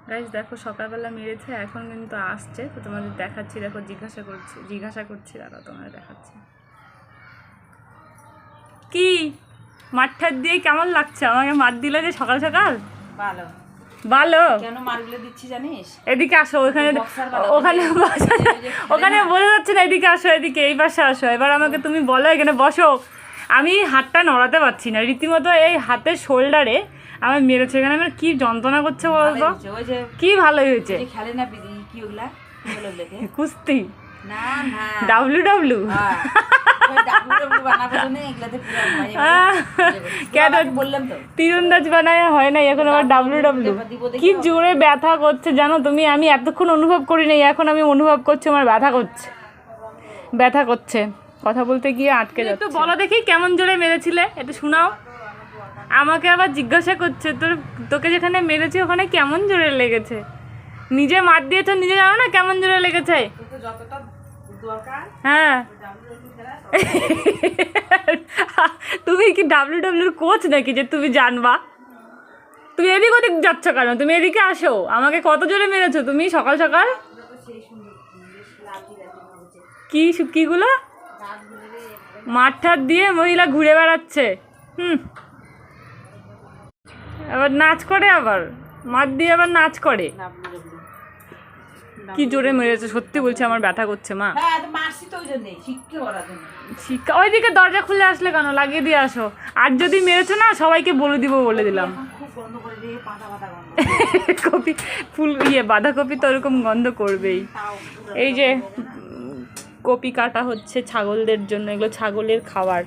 Guys দেখো সকালবেলা মেরেছে, এখন কিন্তু আসছে, তো তোমাদের দেখাচ্ছি। দেখো জিজ্ঞাসা করছি, দাদা তোমাদের দেখাচ্ছি। কি মাঠটার দিয়ে কেমন লাগছে? আমাকে মাঠ দিলে যে সকাল সকাল। ভালো ভালো। কেন মারগুলো দিচ্ছি জানিস? এদিকে আসো, ওখানে ওখানে ওখানে বোঝা যাচ্ছে না। এদিকে আসো, এদিকে এই পাশে আসো। এবার আমাকে তুমি বলো, এখানে বসো। আমি হাতটা নড়াতে পারছি না, রীতিমতো এই হাতের শোল্ডারে আমার মেরেছে। এখানে আমার কি যন্ত্রণা করছে বলতো? কি ভালোই হয়েছে। খেলে না কি ওগুলা কুস্তি না না ডাব্লিউ তীরন্দাজ বানায় হয় নাই, এখন আবার ডাব্লিউ। কি জোরে ব্যথা করছে জানো তুমি? আমি এতক্ষণ অনুভব করি নাই, এখন আমি অনুভব করছি আমার ব্যথা করছে। কথা বলতে গিয়ে আটকে যাচ্ছে। একটু বলো দেখি কেমন জোরে মেরেছিলে, একটু শোনাও। আমাকে আবার জিজ্ঞাসা করছে তোকে যেখানে মেরেছি ওখানে কেমন জোরে লেগেছে। নিজে মার দিয়েছো, নিজে জানো না কেমন জোরে লেগেছে। হ্যাঁ তুমি কি ডাব্লিউর কোচ নাকি যে তুমি জানবা? তুমি এদিক ওদিক যাচ্ছ কেন? তুমি এদিকে আসো। আমাকে কত জোরে মেরেছো তুমি সকাল সকাল। কিগুলো মাঠ দিয়ে মহিলা ঘুরে বেড়াচ্ছে। আবার নাচ করে, আবার মাঠ দিয়ে আবার নাচ করে। কি জোরে মেরেছে, সত্যি বলছি আমার ব্যথা করছে মা। শিক্ষা ওইদিকে দরজা খুলে আসলে কেন? লাগিয়ে দিয়ে আসো। আর যদি মেরেছো না সবাইকে বলে দিলাম। কপি ফুল বাঁধাকপি তো ওরকম গন্ধ করবেই। এই যে কপি কাটা হচ্ছে ছাগলদের জন্য, এগুলো ছাগলের খাবার।